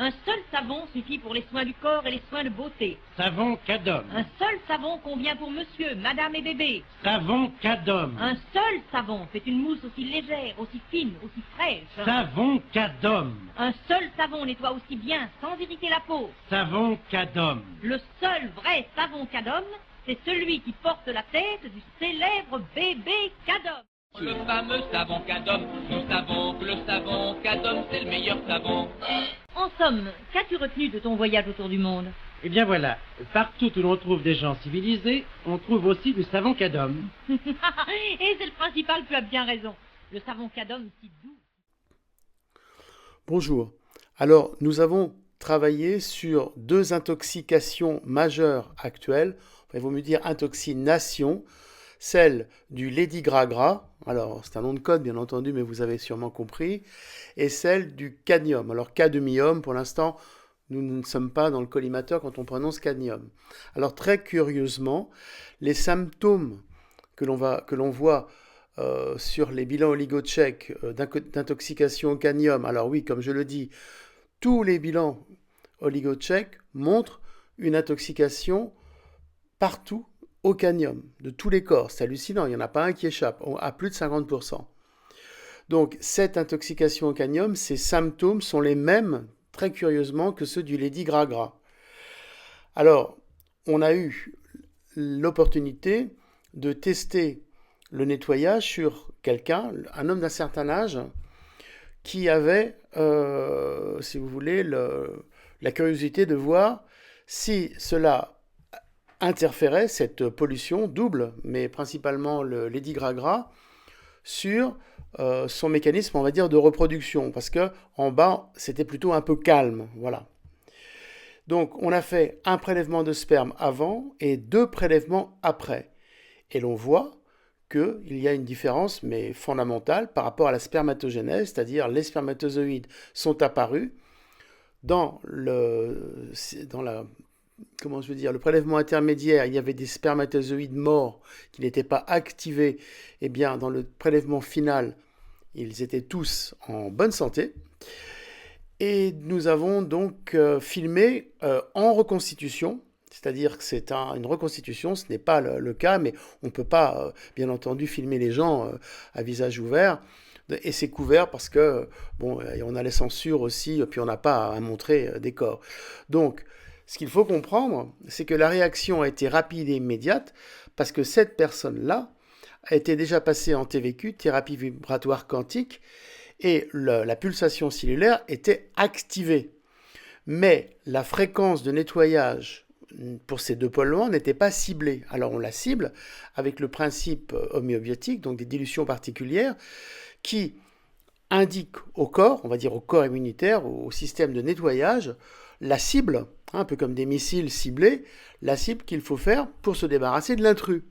Un seul savon suffit pour les soins du corps et les soins de beauté. Savon Cadom. Un seul savon convient pour monsieur, madame et bébé. Savon Cadom. Un seul savon fait une mousse aussi légère, aussi fine, aussi fraîche. Savon Cadom. Un seul savon nettoie aussi bien, sans irriter la peau. Savon Cadom. Le seul vrai savon Cadom, c'est celui qui porte la tête du célèbre bébé Cadom. Le fameux savon Cadom, nous savons que le savon Cadom, c'est le meilleur savon. En somme, qu'as-tu retenu de ton voyage autour du monde? Eh bien voilà, partout où l'on trouve des gens civilisés, on trouve aussi du savon Cadom. Et c'est le principal, tu as bien raison. Le savon Cadom, si doux. Bonjour. Alors, nous avons travaillé sur 2 intoxications majeures actuelles. Il vaut mieux dire intoxination. Celle du Lady Gras, alors c'est un nom de code bien entendu, mais vous avez sûrement compris, et celle du cadmium. Alors cadmium, pour l'instant, nous ne sommes pas dans le collimateur quand on prononce cadmium. Alors très curieusement, les symptômes que l'on voit sur les bilans oligotchèques d'intoxication au cadmium, alors oui, comme je le dis, tous les bilans oligotchèques montrent une intoxication partout au cadmium, de tous les corps. C'est hallucinant, il n'y en a pas un qui échappe, à plus de 50%. Donc, cette intoxication au cadmium, ces symptômes sont les mêmes, très curieusement, que ceux du Lady Gras. Alors, on a eu l'opportunité de tester le nettoyage sur quelqu'un, un homme d'un certain âge, qui avait, si vous voulez, la curiosité de voir si cela interférait, cette pollution double, mais principalement le Lady Gras, sur son mécanisme, on va dire, de reproduction, parce que en bas, c'était plutôt un peu calme, voilà. Donc, on a fait un prélèvement de sperme avant et 2 prélèvements après, et l'on voit qu'il y a une différence, mais fondamentale, par rapport à la spermatogénèse, c'est-à-dire les spermatozoïdes sont apparus dans le prélèvement intermédiaire, il y avait des spermatozoïdes morts qui n'étaient pas activés. Eh bien, dans le prélèvement final, ils étaient tous en bonne santé. Et nous avons donc filmé en reconstitution, c'est-à-dire que c'est une reconstitution, ce n'est pas le cas, mais on ne peut pas, bien entendu, filmer les gens à visage ouvert. Et c'est couvert parce que, on a les censures aussi, puis on n'a pas à montrer des corps. Donc, ce qu'il faut comprendre, c'est que la réaction a été rapide et immédiate parce que cette personne-là a été déjà passée en TVQ, thérapie vibratoire quantique, et la pulsation cellulaire était activée. Mais la fréquence de nettoyage pour ces 2 polluants n'était pas ciblée. Alors on la cible avec le principe homéobiotique, donc des dilutions particulières, qui indiquent au corps, on va dire au corps immunitaire, au système de nettoyage, la cible, un peu comme des missiles ciblés, la cible qu'il faut faire pour se débarrasser de l'intrus.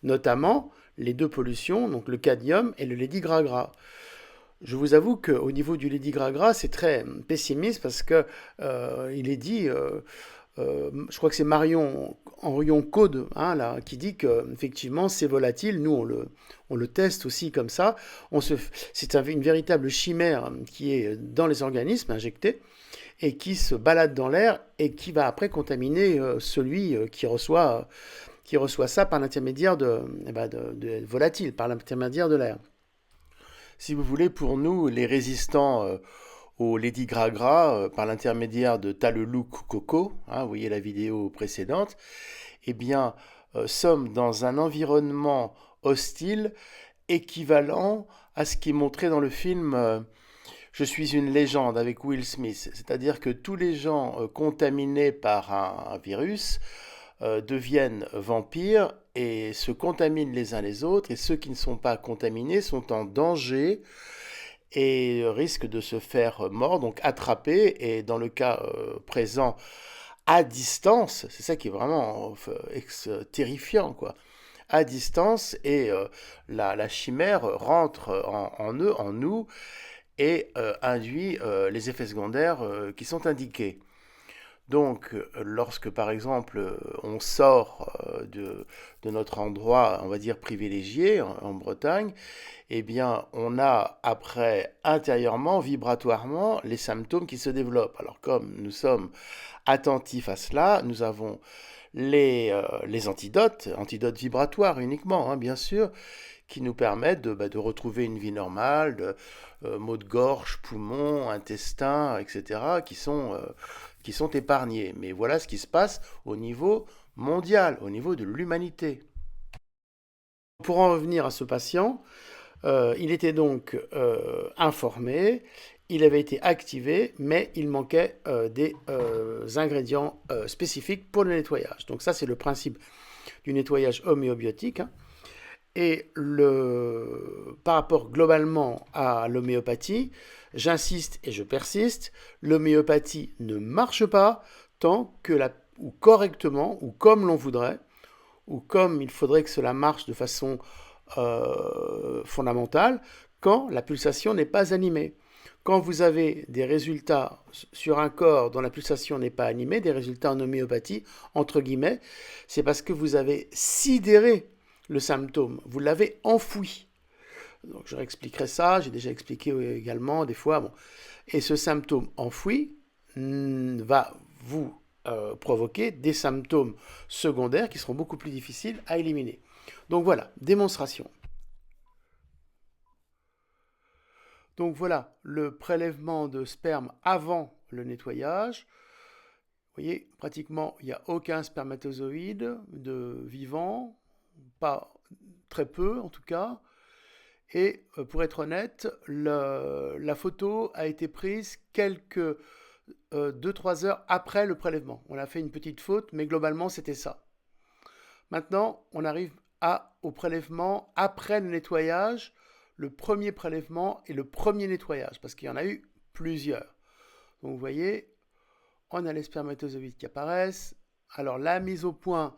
Notamment les 2 pollutions, donc le cadmium et le Lady Gras. Je vous avoue qu'au niveau du Lady Gras, c'est très pessimiste parce que il est dit, je crois que c'est Marion Henrion Caude qui dit qu'effectivement c'est volatile. Nous on le teste aussi comme ça. C'est une véritable chimère qui est dans les organismes injectés et qui se balade dans l'air et qui va après contaminer celui qui reçoit ça par l'intermédiaire de volatile, par l'intermédiaire de l'air. Si vous voulez, pour nous, les résistants au Lady Gras, par l'intermédiaire de Taleloup Coco, vous voyez la vidéo précédente, eh bien, sommes dans un environnement hostile équivalent à ce qui est montré dans le film Je suis une légende avec Will Smith. C'est-à-dire que tous les gens contaminés par un virus deviennent vampires et se contaminent les uns les autres, et ceux qui ne sont pas contaminés sont en danger et risquent de se faire mordre, donc attrapés, et dans le cas présent, à distance, c'est ça qui est vraiment terrifiant, quoi, à distance, et la chimère rentre en nous, et induit les effets secondaires qui sont indiqués. Donc, lorsque par exemple on sort de notre endroit, on va dire privilégié en Bretagne, eh bien on a après intérieurement, vibratoirement, les symptômes qui se développent. Alors comme nous sommes attentifs à cela, nous avons les antidotes vibratoires uniquement, hein, bien sûr, qui nous permettent de retrouver une vie normale, maux de gorge, poumons, intestins, etc., qui sont épargnés. Mais voilà ce qui se passe au niveau mondial, au niveau de l'humanité. Pour en revenir à ce patient, il était donc informé, il avait été activé, mais il manquait des ingrédients spécifiques pour le nettoyage. Donc ça, c'est le principe du nettoyage homéobiotique, hein. Et par rapport globalement à l'homéopathie, j'insiste et je persiste, l'homéopathie ne marche pas tant que ou correctement, ou comme l'on voudrait, ou comme il faudrait que cela marche de façon fondamentale, quand la pulsation n'est pas animée. Quand vous avez des résultats sur un corps dont la pulsation n'est pas animée, des résultats en homéopathie, entre guillemets, c'est parce que vous avez sidéré le symptôme, vous l'avez enfoui. Donc je réexpliquerai ça, j'ai déjà expliqué également des fois. Bon. Et ce symptôme enfoui va vous provoquer des symptômes secondaires qui seront beaucoup plus difficiles à éliminer. Donc voilà, démonstration. Donc voilà, le prélèvement de sperme avant le nettoyage. Vous voyez, pratiquement, il n'y a aucun spermatozoïde de vivant, pas très peu en tout cas. Et pour être honnête, la photo a été prise quelques 2-3 heures après le prélèvement. On a fait une petite faute, mais globalement c'était ça. Maintenant, on arrive au prélèvement après le nettoyage, le premier prélèvement et le premier nettoyage, parce qu'il y en a eu plusieurs. Donc vous voyez, on a les spermatozoïdes qui apparaissent. Alors la mise au point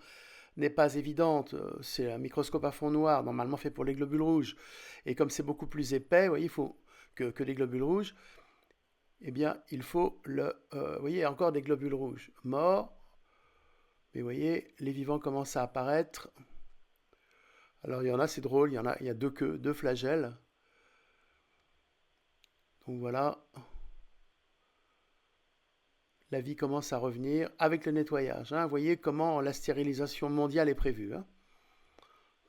n'est pas évidente, c'est un microscope à fond noir, normalement fait pour les globules rouges. Et comme c'est beaucoup plus épais, vous voyez, il faut que les globules rouges, eh bien, il faut vous voyez, encore des globules rouges morts. Mais vous voyez, les vivants commencent à apparaître. Alors, il y en a, c'est drôle, il y a deux queues, deux flagelles. Donc voilà. La vie commence à revenir avec le nettoyage, hein. Vous voyez comment la stérilisation mondiale est prévue, hein,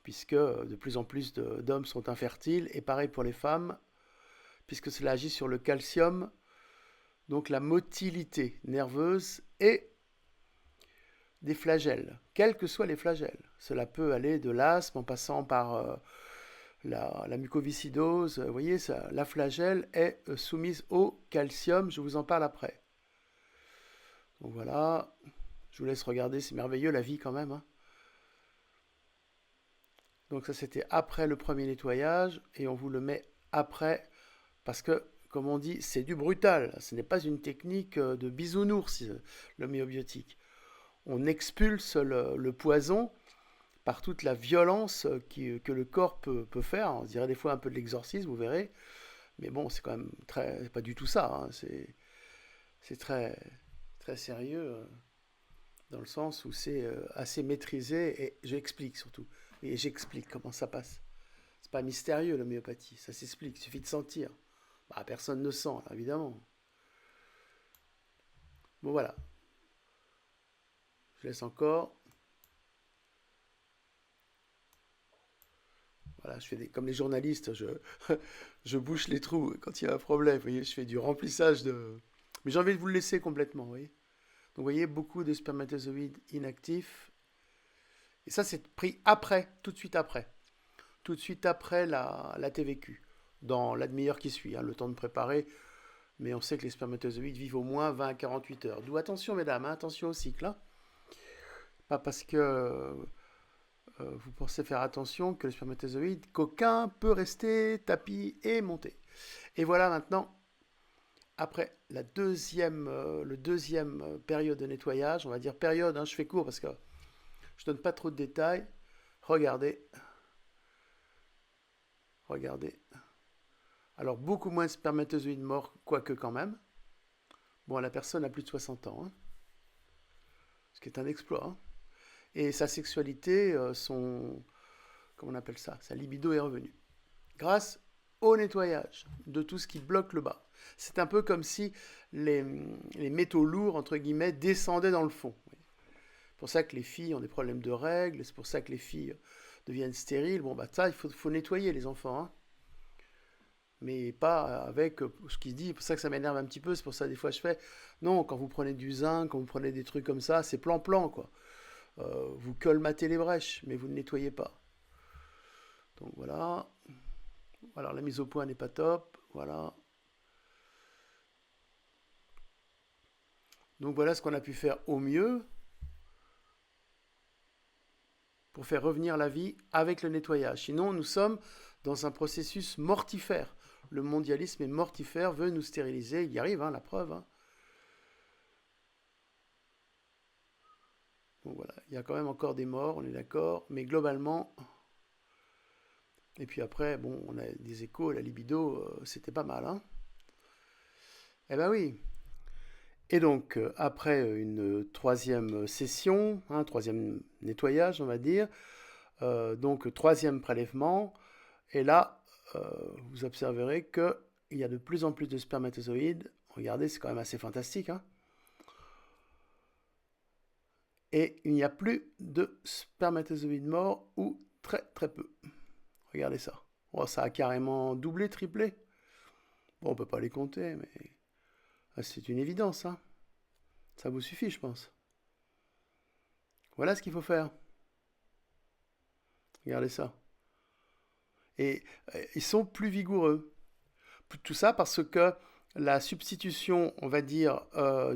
puisque de plus en plus d'hommes sont infertiles, et pareil pour les femmes, puisque cela agit sur le calcium, donc la motilité nerveuse et des flagelles, quels que soient les flagelles. Cela peut aller de l'asthme en passant par la mucoviscidose. Vous voyez, la flagelle est soumise au calcium, je vous en parle après. Donc voilà, je vous laisse regarder, c'est merveilleux la vie quand même, hein. Donc ça c'était après le premier nettoyage, et on vous le met après, parce que, comme on dit, c'est du brutal. Ce n'est pas une technique de bisounours, l'homéobiotique. On expulse le poison par toute la violence que le corps peut faire. On dirait des fois un peu de l'exorcisme, vous verrez. Mais bon, c'est quand même c'est pas du tout ça, hein. C'est très, très sérieux, dans le sens où c'est assez maîtrisé, et j'explique surtout. Et j'explique comment ça passe. C'est pas mystérieux l'homéopathie, ça s'explique, il suffit de sentir. Bah, personne ne sent, là, évidemment. Bon voilà. Je laisse encore. Voilà, je fais comme les journalistes, je bouche les trous quand il y a un problème. Vous voyez, je fais du remplissage de. Mais j'ai envie de vous le laisser complètement, vous voyez. Donc vous voyez, beaucoup de spermatozoïdes inactifs. Et ça, c'est pris après, tout de suite après. Tout de suite après la TVQ, dans la demi-heure qui suit, hein, le temps de préparer. Mais on sait que les spermatozoïdes vivent au moins 20 à 48 heures. D'où attention, mesdames, hein, attention au cycle. Hein. Pas parce que vous pensez faire attention que le spermatozoïde coquin peut rester tapis et monter. Et voilà maintenant, après le deuxième période de nettoyage, on va dire période, hein, je fais court parce que je donne pas trop de détails. Regardez. Regardez. Alors, beaucoup moins de spermatozoïdes morts, quoique quand même. Bon, la personne a plus de 60 ans. Hein. qui est un exploit, hein. Et sa sexualité, comment on appelle ça, sa libido est revenue. Grâce au nettoyage de tout ce qui bloque le bas. C'est un peu comme si les métaux lourds, entre guillemets, descendaient dans le fond. C'est pour ça que les filles ont des problèmes de règles, c'est pour ça que les filles deviennent stériles. Bon, bah ça, il faut nettoyer les enfants, hein. Mais pas avec ce qui se dit. C'est pour ça que ça m'énerve un petit peu. C'est pour ça des fois je fais non, quand vous prenez du zinc, quand vous prenez des trucs comme ça, c'est plan-plan, quoi. Vous colmatez les brèches, mais vous ne nettoyez pas. Donc voilà. Alors la mise au point n'est pas top. Voilà. Donc voilà ce qu'on a pu faire au mieux pour faire revenir la vie avec le nettoyage. Sinon, nous sommes dans un processus mortifère. Le mondialisme est mortifère, veut nous stériliser. Il y arrive, hein, la preuve, hein. Donc voilà, il y a quand même encore des morts, on est d'accord. Mais globalement... Et puis après, bon, on a des échos, la libido, c'était pas mal, hein. Eh ben oui. Et donc, après une troisième session, un troisième nettoyage, on va dire, donc troisième prélèvement, et là, vous observerez qu'il y a de plus en plus de spermatozoïdes. Regardez, c'est quand même assez fantastique, hein. Et il n'y a plus de spermatozoïdes morts, ou très très peu. Regardez ça. Oh, ça a carrément doublé, triplé. Bon, on peut pas les compter, mais c'est une évidence, hein. Ça vous suffit, je pense. Voilà ce qu'il faut faire. Regardez ça. Et ils sont plus vigoureux. Tout ça parce que la substitution, on va dire,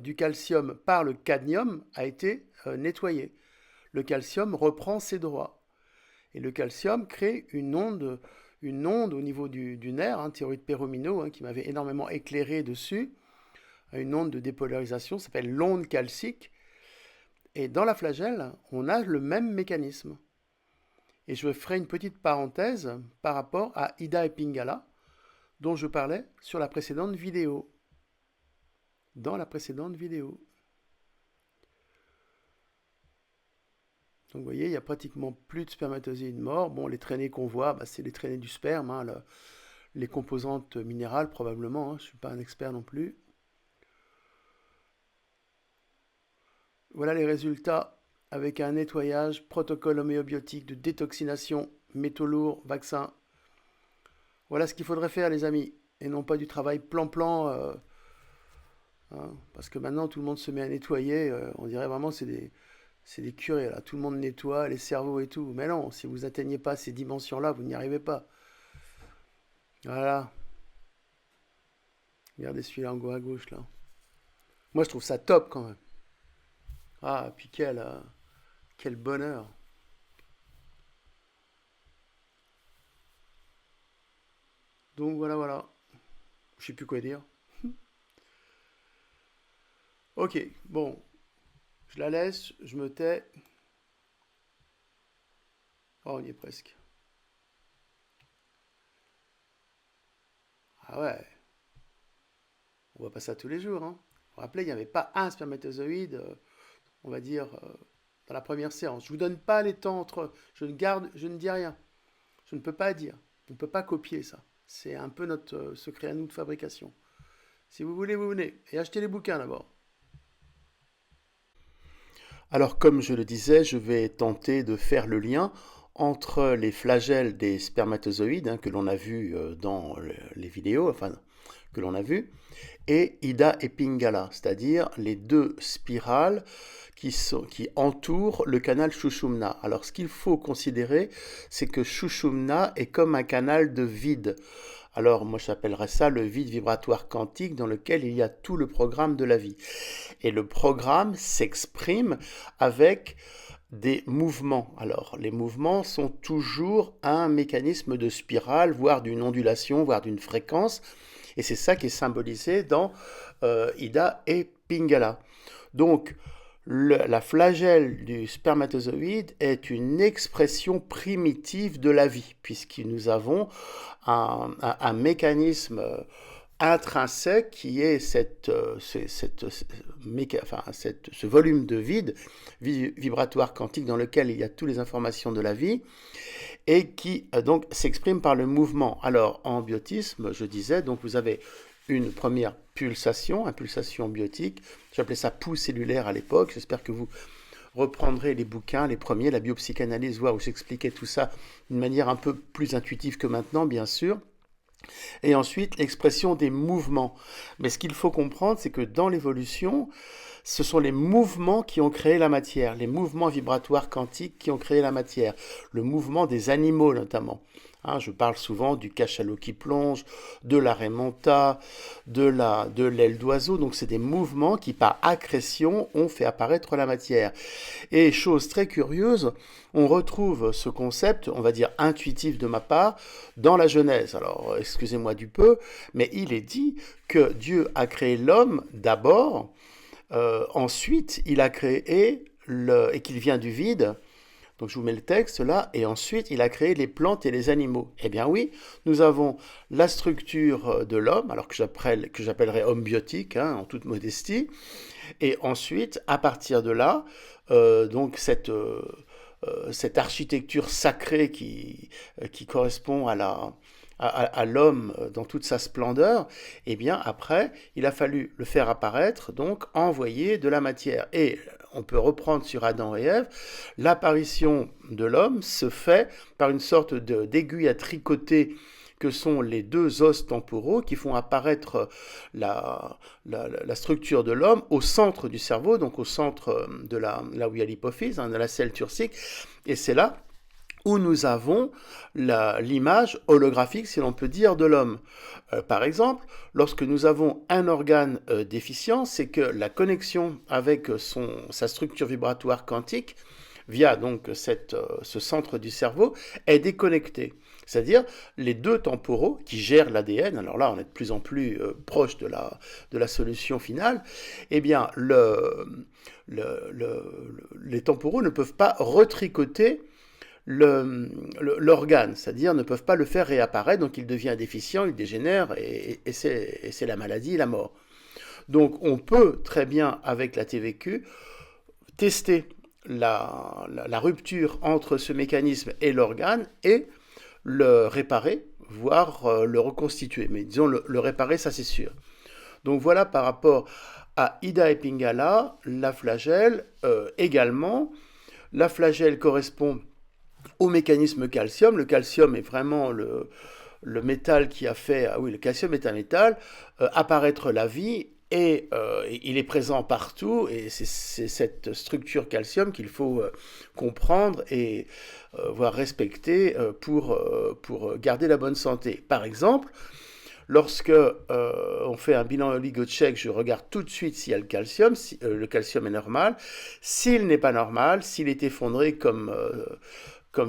du calcium par le cadmium a été nettoyée. Le calcium reprend ses droits. Et le calcium crée une onde au niveau du nerf, hein, thyroïde pérominaux, hein, qui m'avait énormément éclairé dessus. Une onde de dépolarisation, ça s'appelle l'onde calcique. Et dans la flagelle, on a le même mécanisme. Et je ferai une petite parenthèse par rapport à Ida et Pingala, dont je parlais sur la précédente vidéo. Dans la précédente vidéo. Donc vous voyez, il n'y a pratiquement plus de spermatozoïdes morts. Bon, les traînées qu'on voit, bah, c'est les traînées du sperme, hein, les composantes minérales probablement, hein, je ne suis pas un expert non plus. Voilà les résultats avec un nettoyage, protocole homéobiotique de détoxination, métaux lourds, vaccin. Voilà ce qu'il faudrait faire, les amis, et non pas du travail plan-plan, hein, parce que maintenant tout le monde se met à nettoyer, on dirait vraiment c'est des curés, là. Tout le monde nettoie, les cerveaux et tout. Mais non, si vous n'atteignez pas ces dimensions-là, vous n'y arrivez pas. Voilà. Regardez celui-là en haut à gauche, là. Moi, je trouve ça top, quand même. Ah, puis quel bonheur. Donc, voilà. Je sais plus quoi dire. Ok, bon. Je la laisse, je me tais. Oh, on y est presque. Ah ouais. On voit pas ça tous les jours, hein. Vous vous rappelez, il n'y avait pas un spermatozoïde, on va dire, dans la première séance. Je vous donne pas les temps entre... Je ne dis rien. Je ne peux pas dire. On ne peut pas copier ça. C'est un peu notre secret à nous de fabrication. Si vous voulez, vous venez. Et achetez les bouquins d'abord. Alors, comme je le disais, je vais tenter de faire le lien entre les flagelles des spermatozoïdes, hein, que l'on a vu dans les vidéos, enfin, que l'on a vu, et Ida et Pingala, c'est-à-dire les deux spirales qui entourent le canal Sushumna. Alors, ce qu'il faut considérer, c'est que Sushumna est comme un canal de vide. Alors, moi, j'appellerais ça le vide vibratoire quantique dans lequel il y a tout le programme de la vie. Et le programme s'exprime avec des mouvements. Alors, les mouvements sont toujours un mécanisme de spirale, voire d'une ondulation, voire d'une fréquence. Et c'est ça qui est symbolisé dans Ida et Pingala. Donc, la flagelle du spermatozoïde est une expression primitive de la vie, puisque nous avons un mécanisme intrinsèque qui est ce volume de vide vibratoire quantique dans lequel il y a toutes les informations de la vie et qui donc s'exprime par le mouvement. Alors en biotisme, je disais, donc vous avez une première impulsation biotique, j'appelais ça pouls cellulaire à l'époque, j'espère que vous reprendrez les bouquins, les premiers, la biopsychanalyse, où j'expliquais tout ça d'une manière un peu plus intuitive que maintenant, bien sûr. Et ensuite, l'expression des mouvements. Mais ce qu'il faut comprendre, c'est que dans l'évolution, ce sont les mouvements qui ont créé la matière, les mouvements vibratoires quantiques qui ont créé la matière, le mouvement des animaux notamment. Je parle souvent du cachalot qui plonge, de la remonta, de l'aile d'oiseau. Donc c'est des mouvements qui, par accrétion, ont fait apparaître la matière. Et chose très curieuse, on retrouve ce concept, on va dire intuitif de ma part, dans la Genèse. Alors, excusez-moi du peu, mais il est dit que Dieu a créé l'homme d'abord, ensuite il a créé et qu'il vient du vide. Donc je vous mets le texte là, et ensuite il a créé les plantes et les animaux. Eh bien oui, nous avons la structure de l'homme, alors que j'appellerais homme biotique, en toute modestie, et ensuite, à partir de là, donc cette architecture sacrée qui correspond à l'homme dans toute sa splendeur, eh bien après, il a fallu le faire apparaître, donc envoyer de la matière. Et on peut reprendre sur Adam et Ève, l'apparition de l'homme se fait par une sorte d'aiguille à tricoter que sont les deux os temporaux qui font apparaître la structure de l'homme au centre du cerveau, donc au centre de là où il y a l'hypophyse, de la selle turcique, et c'est là où nous avons l'image holographique, si l'on peut dire, de l'homme. Par exemple, lorsque nous avons un organe déficient, c'est que la connexion avec sa structure vibratoire quantique, via donc ce centre du cerveau, est déconnectée. C'est-à-dire les deux temporaux qui gèrent l'ADN, alors là on est de plus en plus proche de la solution finale, eh bien les temporaux ne peuvent pas retricoter l'organe, c'est-à-dire ne peuvent pas le faire réapparaître, donc il devient déficient, il dégénère, et c'est la maladie et la mort. Donc on peut très bien, avec la TVQ, tester la rupture entre ce mécanisme et l'organe, et le réparer, voire le reconstituer. Mais disons, le réparer, ça c'est sûr. Donc voilà par rapport à Ida et Pingala, la flagelle également. La flagelle correspond au mécanisme calcium. Le calcium est vraiment le métal qui a fait, le calcium est un métal, apparaître la vie, et il est présent partout, et c'est cette structure calcium qu'il faut comprendre et voire respecter pour garder la bonne santé. Par exemple, lorsque on fait un bilan oligocheck, je regarde tout de suite s'il y a le calcium, si le calcium est normal. S'il n'est pas normal, s'il est effondré comme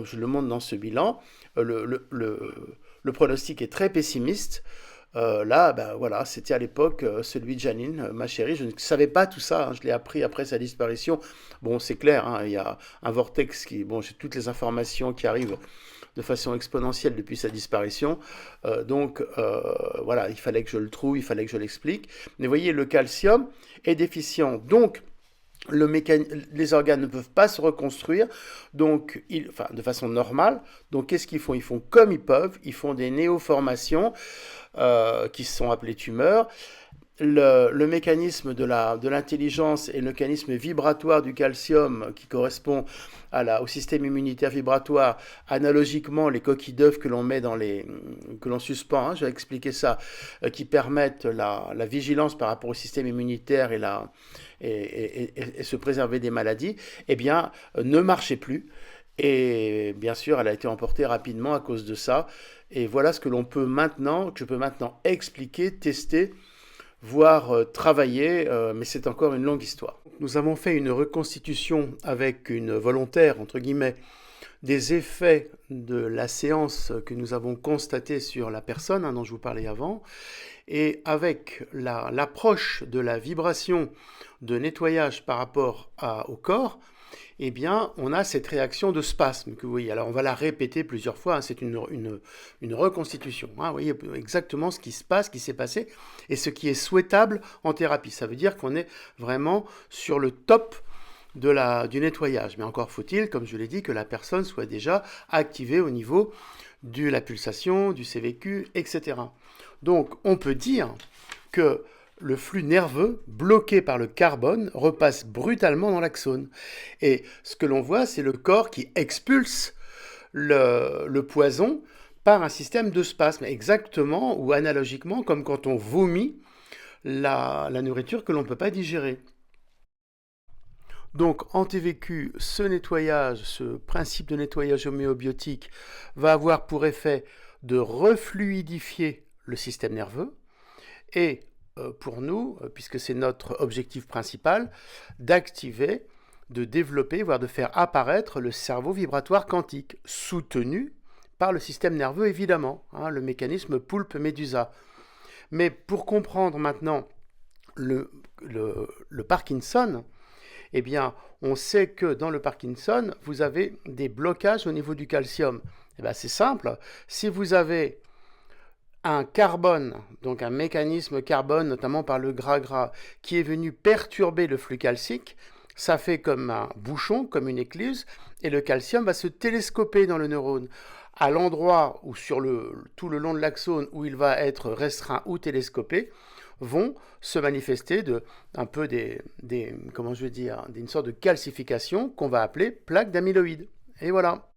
je le montre dans ce bilan, le pronostic est très pessimiste. Là, voilà, c'était à l'époque celui de Janine, ma chérie. Je ne savais pas tout ça, je l'ai appris après sa disparition. Bon, c'est clair, il y a un vortex j'ai toutes les informations qui arrivent de façon exponentielle depuis sa disparition. Donc, voilà, il fallait que je le trouve, il fallait que je l'explique. Mais vous voyez, le calcium est déficient. Donc, les organes ne peuvent pas se reconstruire, donc de façon normale. Donc qu'est-ce qu'ils font? Ils font comme ils peuvent, ils font des néoformations qui sont appelées tumeurs. Le mécanisme de l'intelligence et le mécanisme vibratoire du calcium qui correspond au système immunitaire vibratoire, analogiquement les coquilles d'œufs que l'on met que l'on suspend, je vais expliquer ça, qui permettent la vigilance par rapport au système immunitaire et se préserver des maladies, eh bien, ne marchait plus. Et bien sûr, elle a été emportée rapidement à cause de ça. Et voilà ce que je peux maintenant expliquer, tester, voire travailler, mais c'est encore une longue histoire. Nous avons fait une reconstitution avec une volontaire, entre guillemets, des effets de la séance que nous avons constatée sur la personne dont je vous parlais avant. Et avec l'approche de la vibration de nettoyage par rapport au corps, eh bien, on a cette réaction de spasme que vous voyez. Alors, on va la répéter plusieurs fois, hein, c'est une reconstitution. Hein, vous voyez exactement ce qui se passe, ce qui s'est passé, et ce qui est souhaitable en thérapie. Ça veut dire qu'on est vraiment sur le top du nettoyage. Mais encore faut-il, comme je l'ai dit, que la personne soit déjà activée au niveau de la pulsation, du CVQ, etc. Donc, on peut dire que le flux nerveux, bloqué par le carbone, repasse brutalement dans l'axone. Et ce que l'on voit, c'est le corps qui expulse le poison par un système de spasme, exactement ou analogiquement comme quand on vomit la nourriture que l'on ne peut pas digérer. Donc, en TVQ, ce nettoyage, ce principe de nettoyage homéobiotique va avoir pour effet de refluidifier le système nerveux et pour nous, puisque c'est notre objectif principal, d'activer, de développer, voire de faire apparaître le cerveau vibratoire quantique, soutenu par le système nerveux évidemment, hein, le mécanisme poulpe-médusa. Mais pour comprendre maintenant le Parkinson, eh bien, on sait que dans le Parkinson, vous avez des blocages au niveau du calcium. Eh bien, c'est simple, si vous avez un carbone, donc un mécanisme carbone, notamment par le gras, qui est venu perturber le flux calcique, ça fait comme un bouchon, comme une écluse, et le calcium va se télescoper dans le neurone. À l'endroit où sur tout le long de l'axone où il va être restreint ou télescopé, vont se manifester un peu une sorte de calcification qu'on va appeler plaque d'amyloïde. Et voilà.